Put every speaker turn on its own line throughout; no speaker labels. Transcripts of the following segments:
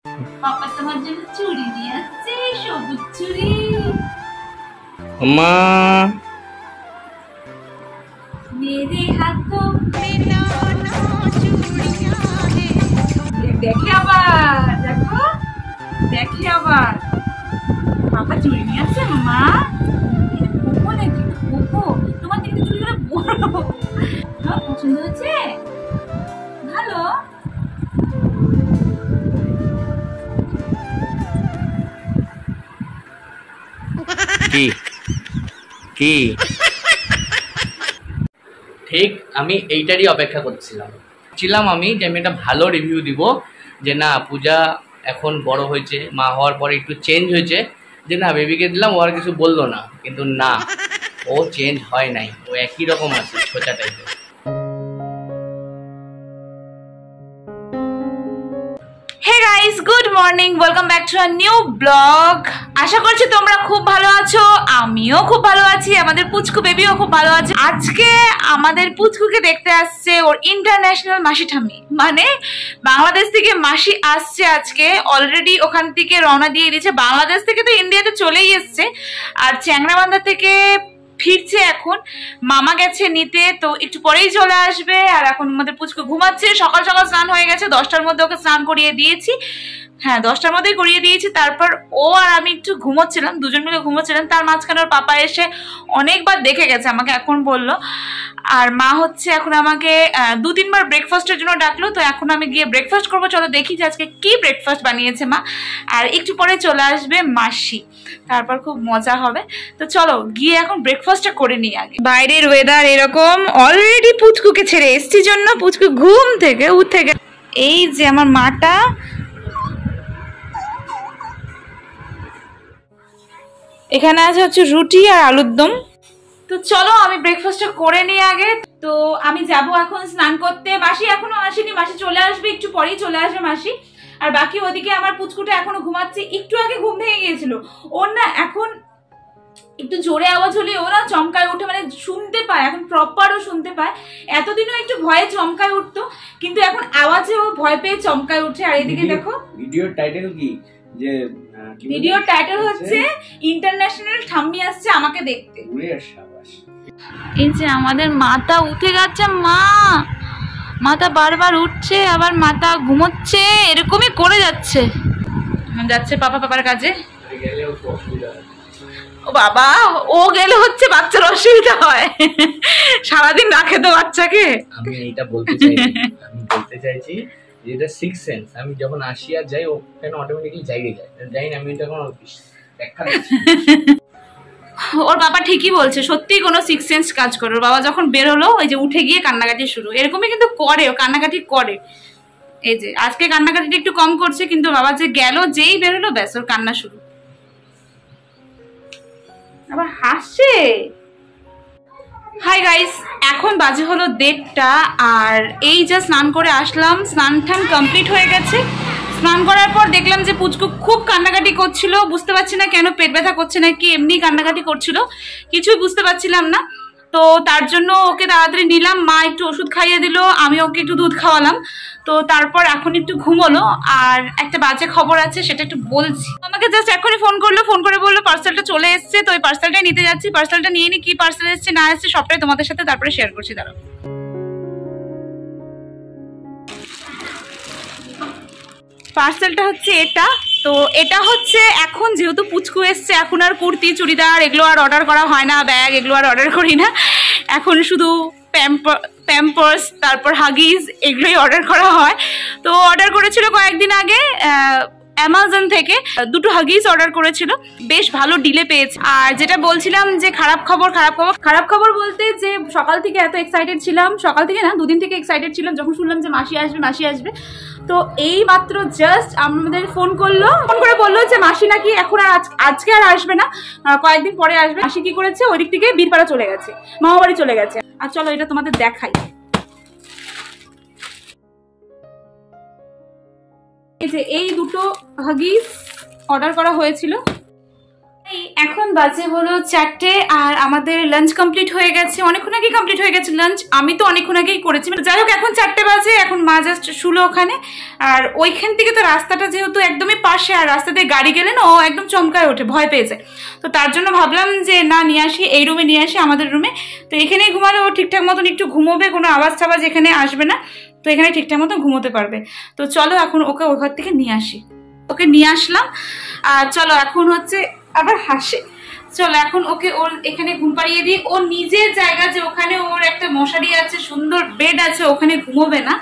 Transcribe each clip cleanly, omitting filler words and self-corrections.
পাপা তোমার জন্য চুড়ি নিয়ে আসছে, সবুজ চুড়ি।
মা
মেরে হাতো দেখে আবার, দেখো দেখে আবার পাপা চুড়ি নিয়ে আসছে। মা কোকো নাকি? কোকো তোমার থেকে চুড়িগুলো বড়। পছন্দ হয়েছে? ভালো।
কি কি ঠিক আমি এইটারই অপেক্ষা করছিলাম আমি যে আমি একটা ভালো রিভিউ দিব, যে না পূজা এখন বড় হয়েছে, মা হওয়ার পরে একটু চেঞ্জ হয়েছে, যে না বেবিকে দিলাম ও আর কিছু বললো না, কিন্তু না, ও চেঞ্জ হয় নাই, ও একই রকম আছে, ছোচা টাইপের।
Hey guys, good morning, welcome back to a new blog. আশা করছি তোমরা খুব ভালো আছো, আমিও খুব ভালো আছি, আমাদের পুচকু বেবিও খুব ভালো আছে। আজকে আমাদের পুচকুকে দেখতে আসছে ওর ইন্টারন্যাশনাল মাসি ঠাম্মি, মানে বাংলাদেশ থেকে মাসি আসছে আজকে। অলরেডি ওখান থেকে রওনা দিয়ে দিয়েছে, বাংলাদেশ থেকে তো ইন্ডিয়াতে চলেই এসছে, আর চ্যাংরাবান্ধা থেকে ফিরছে এখন। মামা গেছে নিতে, তো একটু পরেই চলে আসবে। আর এখন আমাদের পুচকু ঘুমাচ্ছে, সকাল সকাল স্নান হয়ে গেছে, 10টার মধ্যে ওকে স্নান করিয়ে দিয়েছি। হ্যাঁ, 10টার মধ্যেই করিয়ে দিয়েছি। তারপর ও আর আমি একটু ঘুমোচ্ছিলাম, দুজন মিলে ঘুমোচ্ছিলাম। তার মাঝখানে ওর পাপা এসে অনেকবার দেখে গেছে আমাকে, এখন বললো। আর মা হচ্ছে এখন আমাকে 2-3বার ব্রেকফাস্টের জন্য ডাকলো, তো এখন আমি গিয়ে ব্রেকফাস্ট করবো। চলো দেখি যে আজকে কি ব্রেকফাস্ট বানিয়েছে মা। আর একটু পরে চলে আসবে মাসি, তারপর খুব মজা হবে। তো চলো গিয়ে এখন ব্রেকফাস্টটা করে নিই আগে। বাইরের ওয়েদার এরকম, অলরেডি পুচকুকে ছেড়ে এসছি জন্য পুচকু ঘুম থেকে উঠে গেছে। এই যে আমার মাটা, এখানে আছে হচ্ছে রুটি আর আলুর দম। তো চলো আমি ব্রেকফাস্টটা করে নিই আগে। তো আমি যাব এখন স্নান করতে। মাসি এখনো আসেনি, মাসি চলে আসবে, একটু পরেই চলে আসবে মাসি। আর বাকি ওদিকে আমার পুচকুটা এখনো ঘুমাচ্ছে, একটু আগে ঘুম ভেঙে গিয়েছিল ওর না। এখন একটু জোরে আওয়াজ হলে ওরা চমকায় উঠে, মানে শুনতে পায়, এখন প্রপারও শুনতে পায়। এতদিনও একটু ভয়ে চমকায় উঠতো, কিন্তু এখন আওয়াজে ও ভয় পেয়ে চমকায় উঠে। আর এদিকে দেখো
ভিডিওর টাইটেল কি, যে
ভিডিওর টাইটেল হচ্ছে ইন্টারন্যাশনাল ঠাম্মি আসছে আমাকে দেখতে। এই যে আমাদের মাথা উঠে গেছে, মাথা বারবার উঠছে, আবার মাথা ঘুমোচ্ছে, এরকমই করে যাচ্ছে। যাচ্ছে পাপার কাজে। ও বাবা, ও গেলে হচ্ছে বাচ্চার অসুবিধা হয়, সারাদিন রাখে তো বাচ্চাকে।
আমি এইটা বলতে চাইছি যেটা সিক্স সেন্স, আমি যখন আসি আর যাই ও কেন অটোমেটিক্যালি জায়গা যায়, জানি না আমি এটা কোনো ব্যাখ্যা দিচ্ছি।
ওর বাবা ঠিকই বলছে, সত্যি কোনো সিক্স সেন্স কাজ করে। ওর বাবা যখন বের হলো, ওই যে উঠে গিয়ে কান্নাকাটি শুরু, এরকমই কিন্তু করে, ও কান্নাকাটি করে। এই যে আজকে কান্নাকাটিটা একটু কম করছে, কিন্তু বাবা যে গেল, যেই বের হলো ব্যাস ওর কান্না শুরু। আবার হাসছে। হাই গাইস, এখন বাজে হলো 1:30, আর এই যে স্নান করে আসলাম, স্নান টান কমপ্লিট হয়ে গেছে। স্নান করার পর দেখলাম যে পুচকু খুব কান্নাকাটি করছিল, বুঝতে পারছি না কেন, পেট ব্যথা করছে নাকি এমনি কান্নাকাটি করছিল, কিছুই বুঝতে পারছিলাম না। তো তার জন্য ওকে তাড়াতাড়ি নিলাম, মা একটু ওষুধ খাইয়ে দিল, আমি ওকে একটু দুধ খাওয়ালাম। তো তারপর এখন একটু ঘুমোলো। আর একটা বাজে খবর আছে, সেটা একটু বলছি। আমাকে জাস্ট এখনই ফোন করলো, ফোন করে বললো পার্সেলটা চলে এসছে। তো ওই পার্সেলটাই নিতে যাচ্ছি। পার্সেলটা নিয়ে নি, কি পার্সেল এসছে না এসছে সবটাই তোমাদের সাথে তারপরে শেয়ার করছি। দাঁড়াও। পার্সেলটা হচ্ছে এটা। তো এটা হচ্ছে, এখন যেহেতু পুচকু এসছে, এখন আর কুর্তি চুড়িদার এগুলো আর অর্ডার করা হয় না, ব্যাগ এগুলো আর অর্ডার করি না, এখন শুধু প্যাম্পার্স, তারপর হাগিজ এগুলোই অর্ডার করা হয়। তো অর্ডার করেছিল কয়েকদিন আগে অ্যামাজন থেকে, 2টো হাগিজ অর্ডার করেছিল, বেশ ভালো ডিলে পেয়েছে। আর যেটা বলছিলাম যে খারাপ খবর বলতে, যে সকাল থেকে এত এক্সাইটেড ছিলাম, সকাল থেকে না 2 দিন থেকে এক্সাইটেড ছিলাম, যখন শুনলাম যে মাসি আসবে। তো এই মাত্র জাস্ট আমাদের ফোন করে বললো যে মাসি নাকি এখন আর আজকে আর আসবে না, কয়েকদিন পরে আসবে। মাসি কি করেছে, ওই দিক থেকে বীরপাড়া চলে গেছে, মামাবাড়ি চলে গেছে। আর চলো এটা তোমাদের দেখাই। এই যে এই 2টো হাগিস অর্ডার করা হয়েছিল। এখন বাজে হলো 4টে আর আমাদের লাঞ্চ কমপ্লিট হয়ে গেছে, অনেকক্ষণ আগেই কমপ্লিট হয়ে গেছে লাঞ্চ। আমি তো অনেকক্ষণ আগেই করেছি, যাই হোক এখন 4টে বাজে, এখন মা জাস্ট শুলো ওখানে। আর ওইখান থেকে তো রাস্তাটা যেহেতু একদমই পাশে, আর রাস্তাতে গাড়ি গেলে না ও একদম চমকায় ওঠে, ভয় পেয়ে যায়। তো তার জন্য ভাবলাম যে না নিয়ে আসি, এই রুমে নিয়ে আসি, আমাদের রুমে। তো এখানেই ঘুমালে ও ঠিকঠাক মতন একটু ঘুমোবে, কোনো আওয়াজ টাওয়াজ এখানে আসবে না, তো এখানে ঠিকঠাক মতো ঘুমোতে পারবে। তো চলো এখন ওকে ওই ঘর থেকে নিয়ে আসি। ওকে নিয়ে আসলাম আর চলো এখন হচ্ছে আবার হাসে। চলো এখন ওকে ওর এখানে ঘুম পাড়িয়ে দিই। ও নিজের জায়গা, যে ওখানে ওর একটা মশারি আছে, সুন্দর বেড আছে, ওখানে ঘুমোবে না,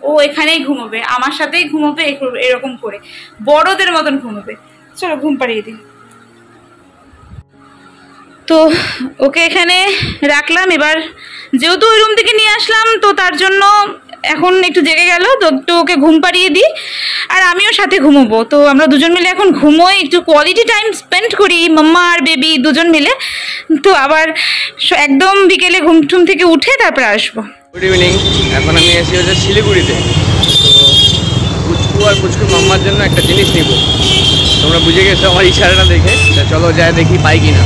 ও এখানেই ঘুমোবে, আমার সাথেই ঘুমোবে, এরকম করে বড়দের মতন ঘুমোবে। চলো ঘুম পাড়িয়ে দিই। তো ওকে এখানে রাখলাম। এবার যেহেতু ওই রুম থেকে নিয়ে আসলাম, তো তার জন্য এখন একটু জেগে গেল, তো একটু ওকে ঘুম পাড়িয়ে দিই আর আমিও সাথে ঘুমোবো। তো আমরা দুজন মিলে এখন ঘুমোই, একটু কোয়ালিটি টাইম স্পেন্ড করি, মাম্মা আর বেবি দুজন মিলে। তো আবার একদম বিকেলে ঘুম টুম থেকে উঠে তারপরে আসবো।
Good evening. এখন আমি এসে হচ্ছে শিলিগুড়িতে। তো পুচকু আর পুচকুর মাম্মার জন্য একটা জিনিস নিব। তোমরা বুঝে গেছো আমার ইশারাটা দেখে। চলো যাই দেখি পাই কিনা,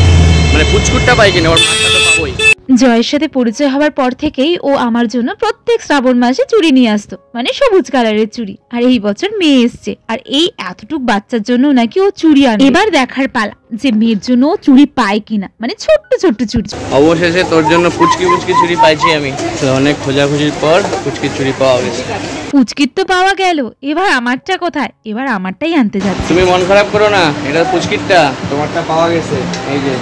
মানে পুচকুরটা পাই কিনা, ওর মাছটা তো পাবোই।
জয়ের সাথে পরিচয় হওয়ার পর থেকেই ও আমার জন্য প্রত্যেক শ্রাবণ মাসে চুড়ি নিয়ে আসতো, মানে সবুজ কালারের চুড়ি। আর এই বছর মেয়ে এসছে, আর এই এতটুক বাচ্চার জন্য নাকি ও চুড়ি আনবে। এবার দেখার পালা যে মেয়ের জন্য ও চুড়ি পায় কিনা, মানে ছোট্ট ছোট্ট চুড়ি।
অবশেষে তোর জন্য পুচকি পুচকি চুড়ি পাইছি আমি। অনেক খোঁজাখুঁজির পর পুচকির চুড়ি পাওয়া গেছে।
পুচকির তো পাওয়া গেল, এবার আমারটা কোথায়? এবার আমারটাই আনতে যাচ্ছে।
তুমি মন খারাপ করো না, এটা পুচকিরটা, তোমারটা পাওয়া গেছে। এই যে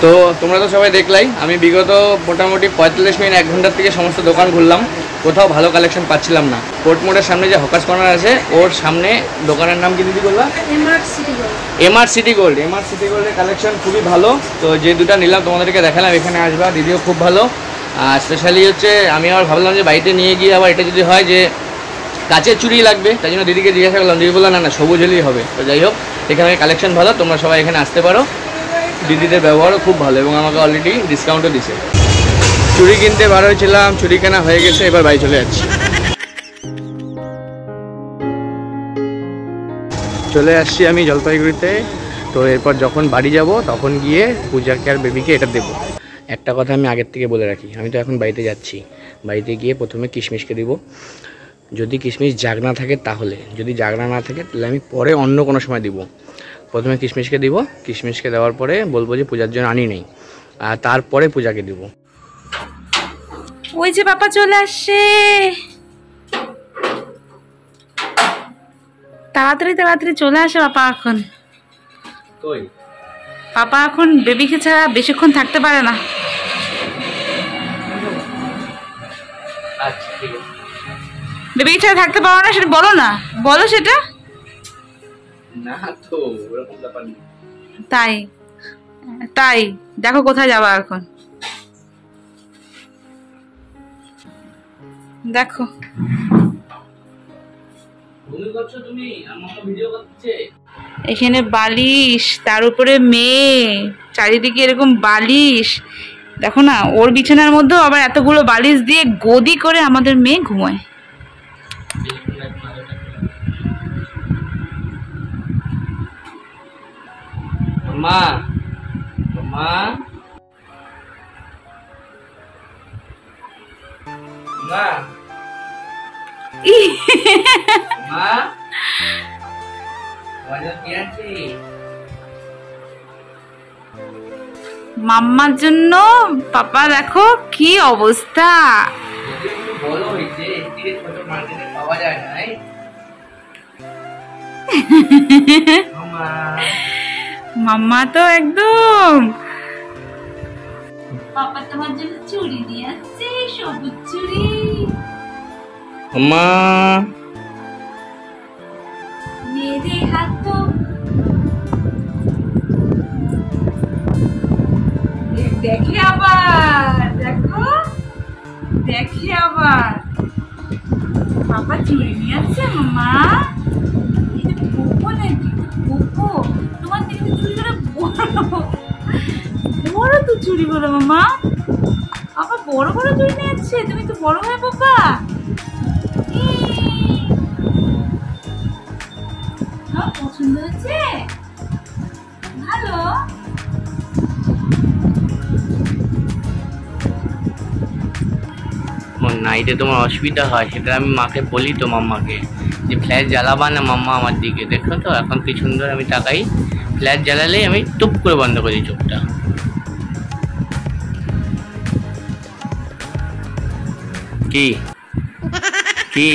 তো তোমরা তো সবাই দেখলাই, আমি বিগত মোটামুটি 45 মিনিট 1 ঘন্টার থেকে সমস্ত দোকান ঘুরলাম, কোথাও ভালো কালেকশন পাচ্ছিলাম না। কোর্ট মোড়ের সামনে যে হকার্স কর্নার আছে, ওর সামনে দোকানের নাম কি দিদি বললাম? MR city gold. MR city গোল্ডের কালেকশন খুবই ভালো। তো যে দুটো নিলাম তোমাদেরকে দেখালাম, এখানে আসবা, দিদিও খুব ভালো। আর স্পেশালি হচ্ছে আমি আবার ভাবলাম যে বাড়িতে নিয়ে গিয়ে আবার এটা যদি হয় যে কাচের চুড়ি লাগবে, তাই জন্য দিদিকে জিজ্ঞাসা করলাম। দিদি বললাম না না, সবুজ হলেই হবে। তো যাই হোক, এখানে কালেকশন ভালো, তোমরা সবাই এখানে আসতে পারো। দিদিদের ব্যবহারও খুব ভালো এবং আমাকে অলরেডি ডিসকাউন্টও দিছে। চুড়ি কিনতে বার হয়েছিলাম, চুড়ি কেনা হয়ে গেছে, এবার বাড়ি চলে যাচ্ছি। চলে আসছি আমি জলপাইগুড়িতে। তো এরপর যখন বাড়ি যাব তখন গিয়ে পূজাকে আর বেবিকে এটা দেবো। একটা কথা আমি আগের থেকে বলে রাখি, আমি তো এখন বাড়িতে যাচ্ছি, বাড়িতে গিয়ে প্রথমে কিশমিশকে দিব। যদি কিশমিশ জাগনা থাকে তাহলে, যদি জাগনা না থাকে তাহলে আমি পরে অন্য কোনো সময় দিব। প্রথমে কিশমিশকে দিব, কিশমিশকে দেওয়ার পরে বলবো যে পূজার জন্য আনি নেই, আর তারপরে পূজাকে দিব।
ওই যে পাপা চলে আসছে, তাড়াতাড়ি তাড়াতাড়ি চলে আসে পাপা। এখন পাপা এখন বেবিকে ছাড়া বেশিক্ষণ থাকতে পারে না। বেবি ছাড়া থাকতে পারো না, সেটা বলো না, বলো সেটা।
না তো ওরকম ব্যাপার নেই।
তাই তাই দেখো কোথায় যাবা এখন, দেখো। এখানে বালিশ, তার উপরে মেয়ে, চারিদিকে এরকম বালিশ। দেখো না, ওর বিছানার মধ্যেও আবার এতগুলো বালিশ দিয়ে গদি করে আমাদের মেয়ে ঘুমায়।
মা মা মা মা
মাম্মার জন্য পাপা দেখো কি অবস্থা।
বড় হয়েছে, ছোট মার্কেটে পাওয়া যায় না।
মাম্মা তো একদম, পাপা তোমার জন্য চুড়ি নিয়ে আসছে, সবুজ চুড়ি।
মাম্মা
মেরে হাত তো দেখে আবার, দেখো দেখে আবার পাপা চুড়ি নিয়ে আসছে। মাম্মা এটা পোপো নাকি? পোপো তোমার থেকে চুড়িগুলো বড় তো চুড়ি বলো মামা। পাপা বড় বড় চুড়ি নিয়ে আসছে, তুমি তো বড় হয় পাপা। পছন্দ হচ্ছে?
নাইটে তোমার অসুবিধা হয়, সেটা আমি মাকে বলি তো, মাম্মাকে, যে ফ্ল্যাশ জ্বালাবা না মাম্মা আমার দিকে। দেখো তো এখন কি সুন্দর আমি তাকাই, ফ্ল্যাশ জ্বালালেই আমি টুপ করে বন্ধ করি চোখটা। কি কি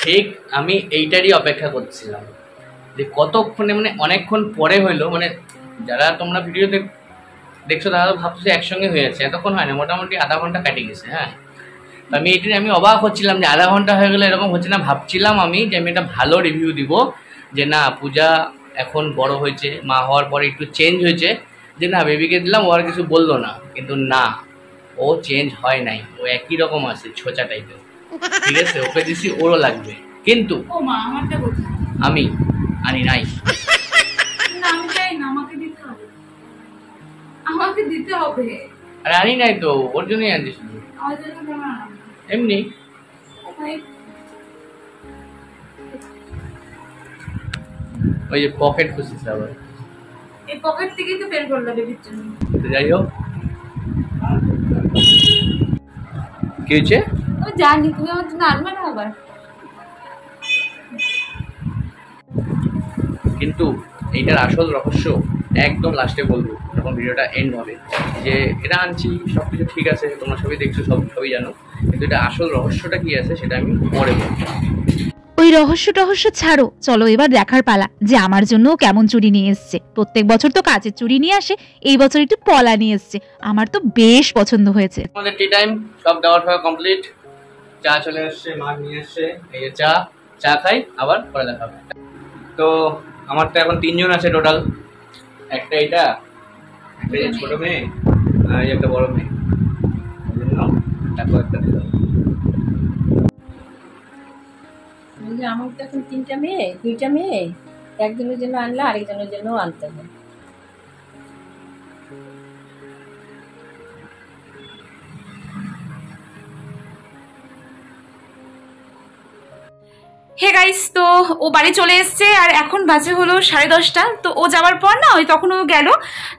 ঠিক আমি এইটারই অপেক্ষা করছিলাম যে কতক্ষণে, মানে অনেকক্ষণ পরে হইলো, মানে যারা তোমরা ভিডিও দেখছো তারা তো ভাবছো যে একসঙ্গে হয়ে যাচ্ছে, এতক্ষণ হয় না, মোটামুটি আধা ঘন্টা কাটে গেছে। হ্যাঁ, তো আমি অবাক হচ্ছিলাম যে আধা ঘন্টা হয়ে গেলে এরকম হচ্ছে না। ভাবছিলাম আমি যে আমি একটা ভালো রিভিউ দিব, যে না পূজা এখন বড় হয়েছে, মা হওয়ার পরে একটু চেঞ্জ হয়েছে, যে না বেবিকে দিলাম ও আর কিছু বললো না, কিন্তু না, ও চেঞ্জ হয় নাই, ও একই রকম আছে ছোচা টাইপের। ঠিক আছে, ওকে দিছি ওরও লাগবে, কিন্তু আমি আনি নাই। আরে আনি নাই তো, ওর জন্যই আনছি শুধু, এমনি। ওই যে পকেট খুঁজছিস আবার,
এই পকেট থেকেই তো বের করলো বেবির জন্য।
যাই হোক, কি হয়েছে
ও জানি তুমি আমার জন্য আনবে না আবার।
কিন্তু এইটার আসল রহস্য একদম লাস্টে বলবো, যখন ভিডিওটা এন্ড হবে, যে এটা আনছি সব কিছু ঠিক আছে, তোমরা সবই দেখছো, সবই জানো, কিন্তু এটা আসল রহস্যটা কি আছে সেটা আমি পরে বলবো।
ওই রহস্য ছাড়ো, চলো এবার দেখার পালা যে আমার জন্য কেমন চুড়ি নিয়ে এসছে। প্রত্যেক বছর তো কাচের চুড়ি নিয়ে আসে, এই বছর একটু পলা নিয়ে এসছে, আমার তো বেশ পছন্দ হয়েছে।
আমাদের টি টাইম সব দেওয়ার পর কমপ্লিট, চা চলে আসছে, মা নিয়ে আসছে, এই যে চা খাই, আবার পরে দেখা হবে। তো আমার তো এখন 3 জন আছে টোটাল, একটা এটা, একটা ছোট মেয়ে আর একটা বড় মেয়ে, তারপর একটা দিলাম।
আমার তো এখন 3টা মেয়ে, 2টা মেয়ে, একজনের জন্য আনলে আরেকজনের জন্য আনতে হবে।
হে গাইস, তো ও বাড়ি চলে এসছে আর এখন বাজে হলো 10:30। তো ও যাওয়ার পর না, ওই তখন ও গেল,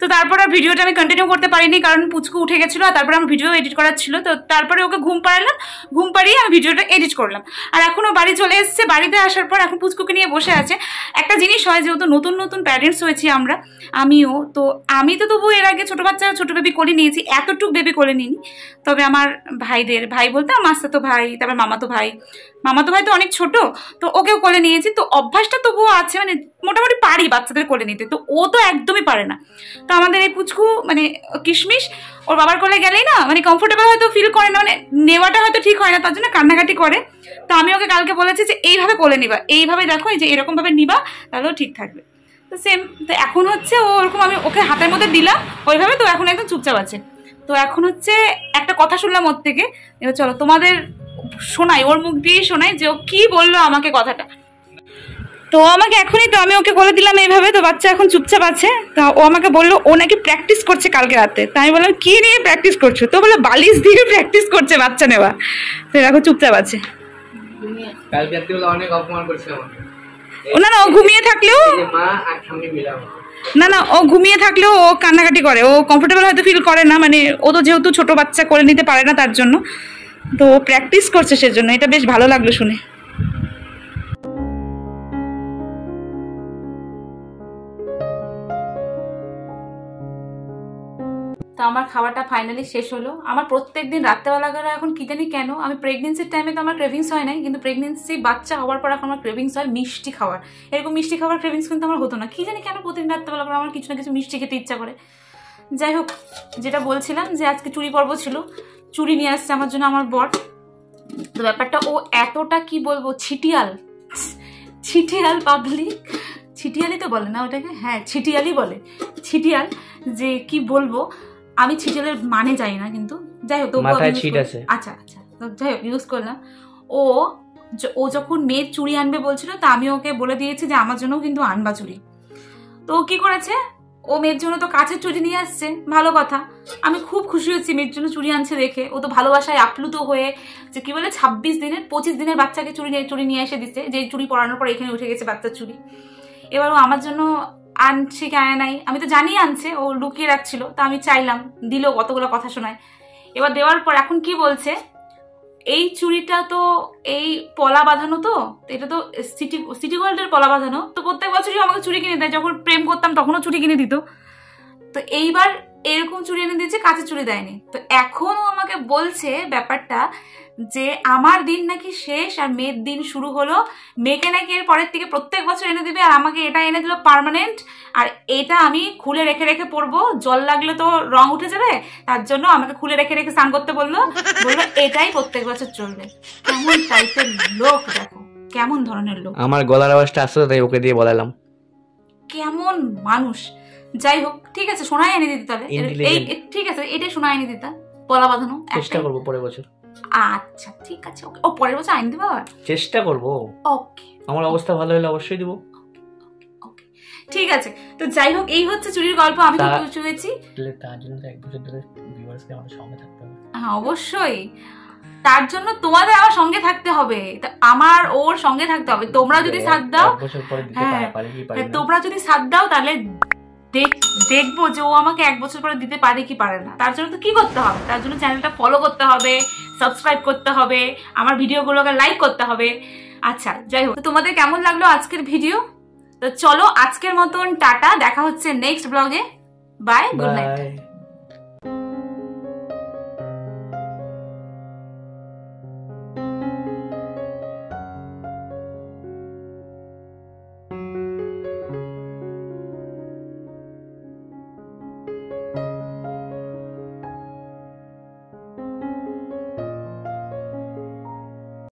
তো তারপর আর ভিডিওটা আমি কন্টিনিউ করতে পারিনি, কারণ পুচকু উঠে গেছিলো, আর তারপরে আমার ভিডিও এডিট করার ছিল। তো তারপরে ওকে ঘুম পাড়ালাম, ঘুম পাড়িয়ে আমি ভিডিওটা এডিট করলাম। আর এখন ও বাড়ি চলে এসছে, বাড়িতে আসার পর এখন পুচকুকে নিয়ে বসে আছে। একটা জিনিস হয়, যেহেতু নতুন নতুন প্যারেন্টস হয়েছি আমরা, আমি তো তবু এর আগে ছোটো বাচ্চা, ছোটো বেবি কোলে নিয়েছি, এতটুক বেবি কোলে নিইনি। তবে আমার ভাই বলতে আমার মাস্তাতো ভাই, তারপর মামাতো ভাই তো অনেক ছোট, তো ওকেও কোলে নিয়েছি। তো অভ্যাসটা তবুও আছে, মানে মোটামুটি পারি বাচ্চাদের কোলে নিতে, তো ও তো একদমই পারে না। তো আমাদের এই পুচকু মানে কিশমিশ ওর বাবার কোলে গেলেই না, মানে কমফোর্টেবল হয়তো ফিল করে না, মানে নেওয়াটা হয়তো ঠিক হয় না, তার জন্য কান্নাকাটি করে। তো আমি ওকে কালকে বলেছি যে এইভাবে কোলে নিবা, এইভাবে দেখো, এই যে এরকমভাবে নিবা, তাহলেও ঠিক থাকবে। তো সেম, তো এখন হচ্ছে ও ওরকম, আমি ওকে হাতের মধ্যে দিলাম ওইভাবে, তো এখন একদম চুপচাপ আছে। তো এখন হচ্ছে একটা কথা শুনলাম ওর থেকে, এবার চলো তোমাদের শোনাই, ওর মুখ দিয়ে শোনাই যে ও কি বললো আমাকে কথাটা। তো আমাকে এখনই, তো আমি ওকে বলে দিলাম এইভাবে, তো বাচ্চা এখন চুপচাপ আছে। তা ও আমাকে বললো ও নাকি প্র্যাকটিস করছে কালকে রাতে। তাই আমি বললাম কি নিয়ে প্র্যাকটিস করছো? তো বলে বালিশ দিয়ে প্র্যাকটিস করছে বাচ্চা নেওয়া। তো এখন চুপচাপ আছে।
কালকে রাতে অনেক অপমান করছে আমাকে।
না ও ঘুমিয়ে থাকলেও,
মা আর ঠাম্মি মিলাম,
না ও ঘুমিয়ে থাকলেও ও কান্নাকাটি করে, ও কমফোর্টেবল হয়তো ফিল করে না, মানে ও তো যেহেতু ছোট বাচ্চা করে নিতে পারে না, তার জন্য। তো ও প্র্যাকটিস করছে, সেজন্য এটা বেশ ভালো লাগলো শুনে। তো আমার খাওয়াটা ফাইনালি শেষ হলো। আমার প্রত্যেকদিন রাত্রেবেলা গেলে এখন কি জানি কেন, আমি প্রেগনেন্সির টাইমে তো আমার ক্রেভিংস হয় নাই, কিন্তু প্রেগনেন্সি বাচ্চা হওয়ার পর এখন আমার ক্রেভিংস হয় মিষ্টি খাওয়ার। এরকম মিষ্টি খাওয়ার ক্রেভিংস কিন্তু আমার হতো না, কি জানি কেন প্রতিদিন রাত্রেবেলা করে আমার কিছু না কিছু মিষ্টি খেতে ইচ্ছা করে। যাই হোক, যেটা বলছিলাম যে আজকে চুড়ি পর্ব ছিল, চুড়ি নিয়ে আসছে আমার জন্য আমার বর। তো ব্যাপারটা ও এতটা কি বলবো, ছিটিয়াল পাবলিক, ছিটিয়ালি তো বলে না ওটাকে, হ্যাঁ ছিটিয়ালি বলে, ছিটিয়াল, যে কি বলবো, আমি ছিটিয়ালের মানে জানি না, কিন্তু যাই হোক
মাথায় ছিট আছে।
আচ্ছা তো যাই হোক ইউজ করলাম। ও যখন মেয়ের চুড়ি আনবে বলছিল, তা আমি ওকে বলে দিয়েছি যে আমার জন্যও কিন্তু আনবা চুড়ি। তো ও কি করেছে, ও মেয়ের জন্য তো কাছের চুড়ি নিয়ে আসছে, ভালো কথা, আমি খুব খুশি হয়েছি মেয়ের জন্য চুড়ি আনছে দেখে। ও তো ভালোবাসায় আপ্লুত হয়ে, যে কি বলে 25 দিনের বাচ্চাকে চুড়ি নিয়ে এসে দিচ্ছে, যে চুড়ি পরানোর পর এখানে উঠে গেছে বাচ্চার চুড়ি। এবার ও আমার জন্য আনছে কি আনে নাই আমি তো জানি আনছে, ও লুকিয়ে রাখছিল, তা আমি চাইলাম, দিল, কতগুলো কথা শোনায়। এবার দেওয়ার পর এখন কি বলছে, এই চুড়িটা তো এই পলা বাঁধানো, তো এটা তো সিটি গোল্ডের পলা বাঁধানো, তো প্রত্যেক বছরই আমাকে চুড়ি কিনে দেয়, যখন প্রেম করতাম তখনও চুড়ি কিনে দিত, তো এইবার এরকম চুড়ি এনে দিয়েছে, কাঁচের চুড়ি দেয়নি। তো এখনও আমাকে বলছে ব্যাপারটা যে আমার দিন নাকি শেষ আর মেয়ের দিন শুরু হলো, মেয়েকে নাকি এর পরের থেকে প্রত্যেক বছর এনে দিবে, আর আমাকে এটা এনে দিল পার্মানেন্ট, আর এটা আমি খুলে রেখে রেখে পরবো, জল লাগলে তো রং উঠে যাবে, তার জন্য আমাকে খুলে রেখে রেখে স্নান করতে বললো এটাই প্রত্যেক বছর চলবে। কেমন টাইপের লোক দেখো, কেমন ধরনের লোক।
আমার গলার আওয়াজটা আসছে তাই ওকে দিয়ে বলালাম।
কেমন মানুষ। যাই হোক, ঠিক আছে, সোনাই এনে দিতে, তাহলে এই ঠিক আছে, এটাই সোনাই এনে দিতে, পলা বাঁধানো।
চেষ্টা করবো পরের বছর।
আচ্ছা ঠিক আছে, ওকে। ও পরের বছর আইন দেবো,
চেষ্টা করবো।
ওকে,
আমার অবস্থা ভালো হলে অবশ্যই দিব।
ওকে ঠিক আছে। তো যাই হোক, এই হচ্ছে চুরির গল্প। আমি খুব খুশি হয়েছি।
তার জন্য তো 1 বছর ধরে ভিউয়ার্সকে আমাদের সঙ্গে থাকতে হবে।
হ্যাঁ অবশ্যই, তার জন্য তোমাদের আমার সঙ্গে থাকতে হবে, আমার ওর সঙ্গে থাকতে হবে। তোমরা যদি সাথ দাও, হ্যাঁ তোমরা যদি সাথ দাও তাহলে দেখবো যে ও আমাকে 1 বছর পরে দিতে পারে কি পারে না। তার জন্য তো কি করতে হবে, তার জন্য চ্যানেলটা ফলো করতে হবে, সাবস্ক্রাইব করতে হবে, আমার ভিডিওগুলোকে লাইক করতে হবে। আচ্ছা যাই হোক, তোমাদের কেমন লাগলো আজকের ভিডিও? তো চলো আজকের মতন টাটা, দেখা হচ্ছে নেক্সট ব্লগে। Bye, good night.